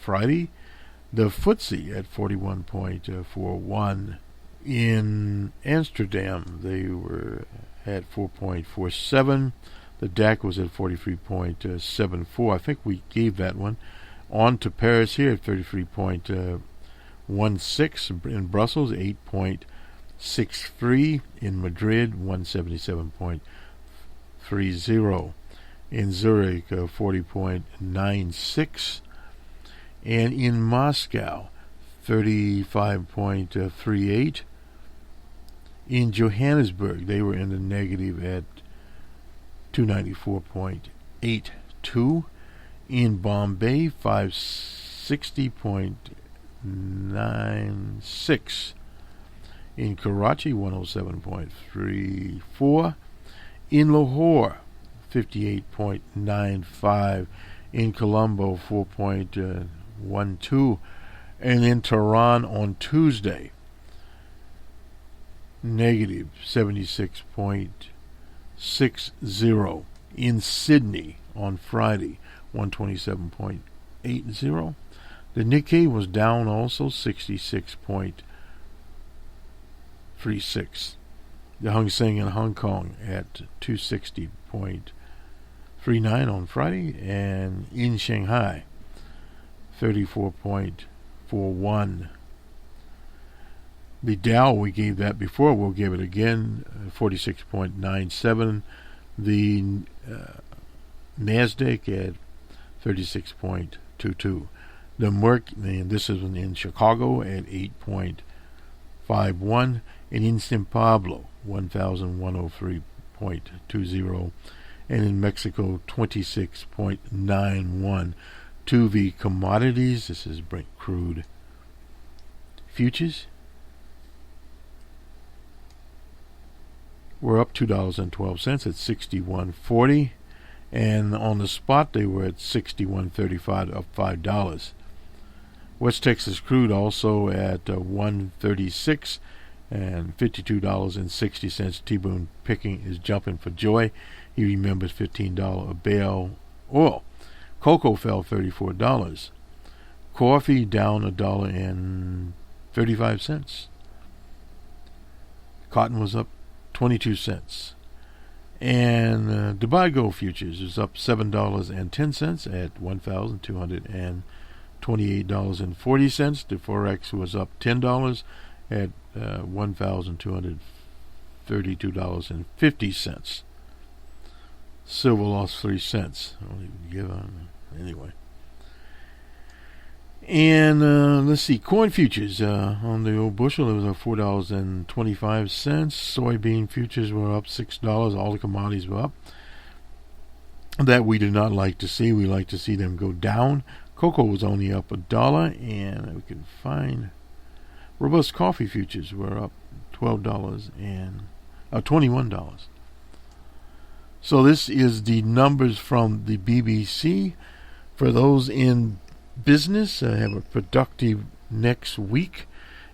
Friday. The FTSE at 41.41. In Amsterdam, they were at 4.47. The DAC was at 43.74. I think we gave that one. On to Paris here at 33.16. In Brussels, 8.63. In Madrid, 177.30. In Zurich, 40.96. And in Moscow, 35.38. In Johannesburg, they were in the negative at 294.82. In Bombay, 560.96. In Karachi, 107.34. In Lahore, 58.95. In Colombo, 4.12. And in Tehran on Tuesday, negative 76.60. In Sydney on Friday, 127.80. The Nikkei was down also, 66.36. The Hang Seng in Hong Kong at 260.39 on Friday, and in Shanghai, 34.41. The Dow, we gave that before, we'll give it again, 46.97. The NASDAQ at 36.22. The Merck, and this is in Chicago, at 8.51. And in San Pablo, 1,103.20. And in Mexico, 26.91. To the commodities, this is Brent crude futures. We're up $2.12 at 61.40, and on the spot they were at 61.35, up $5. West Texas crude also at 136 and $52.60. T-Boone Picking is jumping for joy. He remembers $15 a barrel oil. Cocoa fell $34. Coffee down $1.35. Cotton was up 22 cents. And Dubai Gold futures is up $7.10 at $1,228.40. The Forex was up $10 at $1,232.50. Silver lost 3 cents. I don't even give on anyway. And let's see, corn futures on the old bushel, it was $4.25. Soybean futures were up $6. All the commodities were up. That we do not like to see. We like to see them go down. Cocoa was only up $1, and we can find robust coffee futures were up $12 and $21. So this is the numbers from the BBC. For those in business, have a productive next week.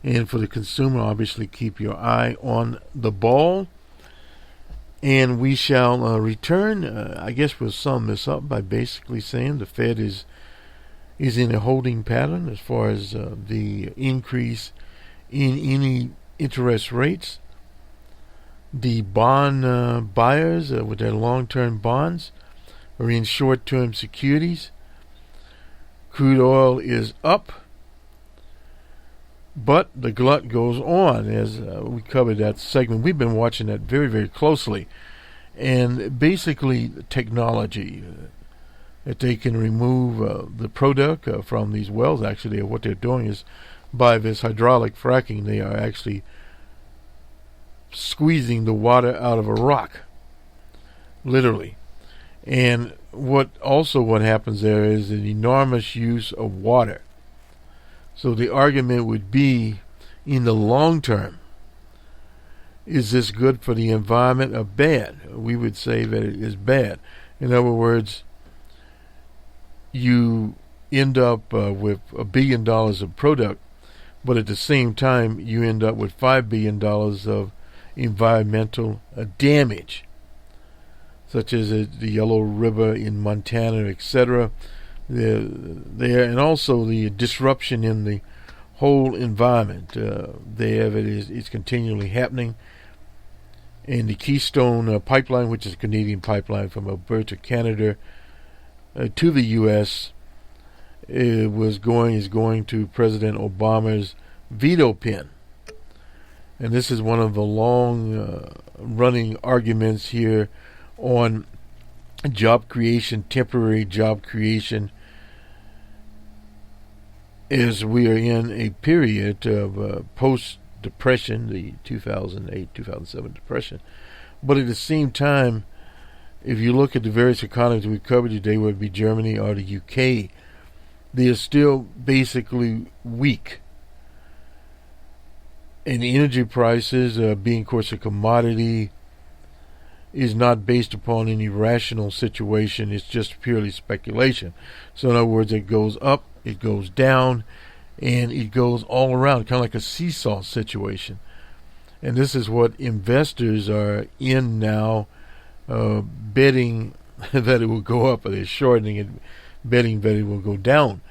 And for the consumer, obviously keep your eye on the ball. And we shall return. I guess we'll sum this up by basically saying the Fed is in a holding pattern as far as the increase in any interest rates. The bond buyers with their long-term bonds are in short-term securities. Crude oil is up, but the glut goes on, as we covered that segment. We've been watching that very, very closely. And basically, technology, that they can remove the product from these wells. Actually, what they're doing is, by this hydraulic fracking, they are actually squeezing the water out of a rock, literally. And what happens there is an enormous use of water. So the argument would be, in the long term, is this good for the environment or bad? We would say that it is bad. In other words, you end up with $1 billion of product, but at the same time you end up with $5 billion of environmental damage, such as the Yellow River in Montana, etc., there, and also the disruption in the whole environment. It's continually happening. And the Keystone pipeline, which is a Canadian pipeline from Alberta, Canada, to the U.S., is going to President Obama's veto pen. And this is one of the long-running arguments here on job creation, temporary job creation, as we are in a period of post-depression, the 2008-2007 depression. But at the same time, if you look at the various economies we covered today, whether it be Germany or the UK, they are still basically weak. And the energy prices, being, of course, a commodity, is not based upon any rational situation. It's just purely speculation. So in other words, it goes up, it goes down, and it goes all around, kind of like a seesaw situation. And this is what investors are in now, betting that it will go up, or they're shorting it, betting that it will go down.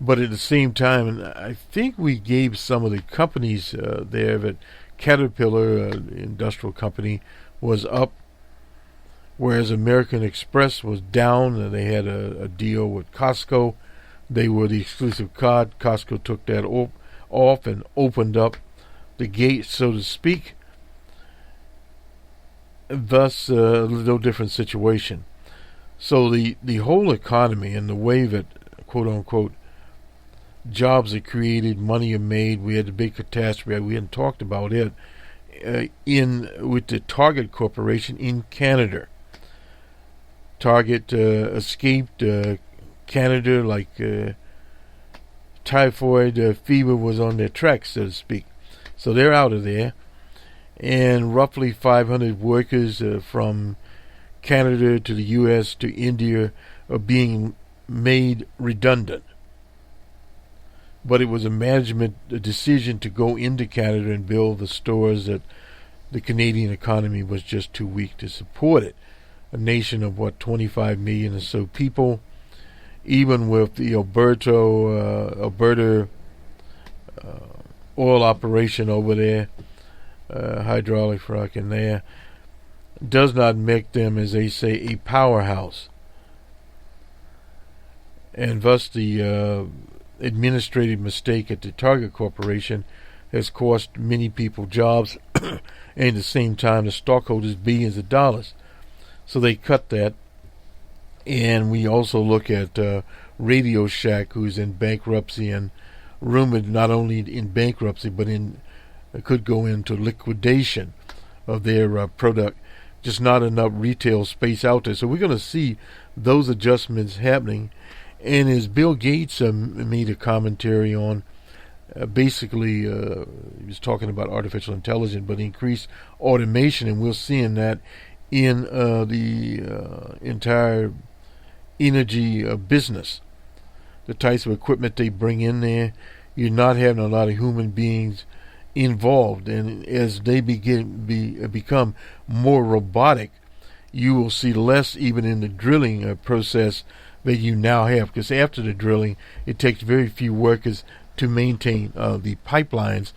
But at the same time, and I think we gave some of the companies there, that Caterpillar, industrial company, was up, whereas American Express was down. They had a deal with Costco. They were the exclusive card. Costco took that off and opened up the gate, so to speak. Thus, no different situation. So the whole economy and the way that, quote-unquote, jobs are created, money are made. We had the big catastrophe. We hadn't talked about it with the Target Corporation in Canada. Target escaped Canada like typhoid fever was on their tracks, so to speak. So they're out of there. And roughly 500 workers from Canada to the U.S. to India are being made redundant. But it was a management decision to go into Canada and build the stores that the Canadian economy was just too weak to support it. A nation of, 25 million or so people. Even with the Alberta oil operation over there, hydraulic fracking there, does not make them, as they say, a powerhouse. And thus the administrative mistake at the Target Corporation has cost many people jobs, and at the same time the stockholders billions of dollars. So they cut that. And we also look at Radio Shack, who's in bankruptcy and rumored not only in bankruptcy but could go into liquidation of their product. Just not enough retail space out there. So we're going to see those adjustments happening. And as Bill Gates made a commentary on, basically he was talking about artificial intelligence, but increased automation, and we're seeing that in the entire energy business. The types of equipment they bring in there, you're not having a lot of human beings involved, and as they become more robotic, you will see less even in the drilling process that you now have, because after the drilling it takes very few workers to maintain the pipelines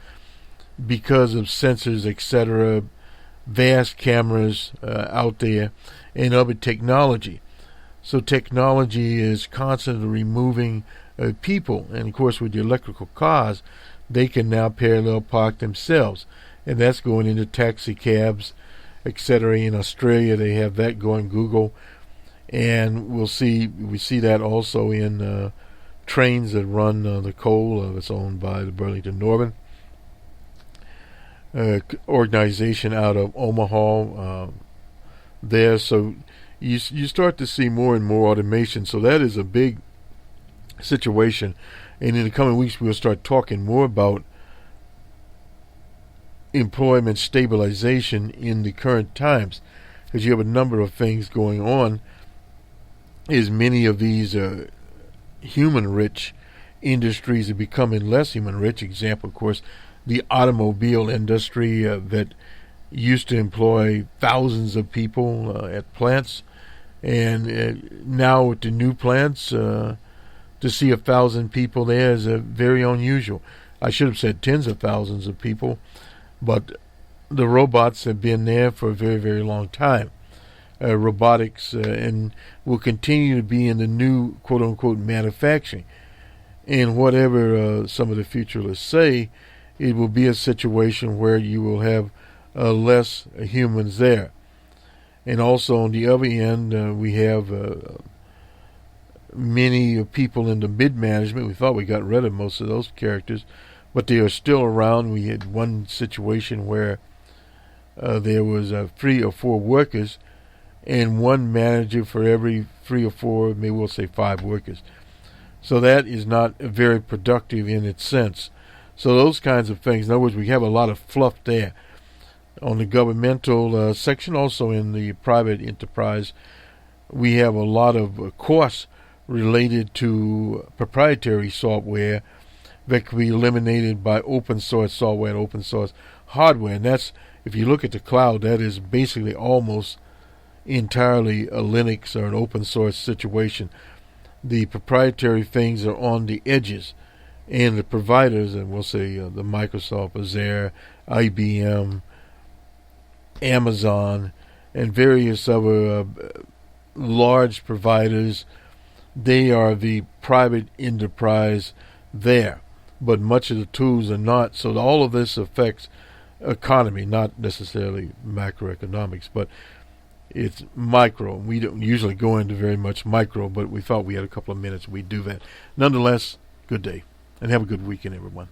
because of sensors, etc., vast cameras out there, and other technology. So technology is constantly removing people, and of course with the electrical cars, they can now parallel park themselves, and that's going into taxi cabs, etc. In Australia they have that going, Google, and we see that also in trains that run the coal that's owned by the Burlington Northern organization out of Omaha there. So you start to see more and more automation. So that is a big situation, and in the coming weeks we'll start talking more about employment stabilization in the current times, because you have a number of things going on. As many of these human-rich industries are becoming less human-rich. Example, of course, the automobile industry that used to employ thousands of people at plants, and now with the new plants, to see 1,000 people there is very unusual. I should have said tens of thousands of people, but the robots have been there for a very, very long time. Robotics and will continue to be in the new quote-unquote manufacturing. And whatever some of the futurists say, it will be a situation where you will have less humans there. And also on the other end, we have many people in the mid-management. We thought we got rid of most of those characters, but they are still around. We had one situation where there was 3 or 4 workers and one manager for every 3 or 4, maybe we'll say 5 workers. So that is not very productive in its sense. So those kinds of things. In other words, we have a lot of fluff there. On the governmental section, also in the private enterprise, we have a lot of costs related to proprietary software that can be eliminated by open source software and open source hardware. And that's, if you look at the cloud, that is basically almost entirely a Linux or an open source situation. The proprietary things are on the edges, and the providers, and we'll say the Microsoft, Azure, IBM, Amazon, and various other large providers, they are the private enterprise there. But much of the tools are not. So all of this affects economy, not necessarily macroeconomics, but it's micro. We don't usually go into very much micro, but we thought we had a couple of minutes. We do that. Nonetheless, good day, and have a good weekend, everyone.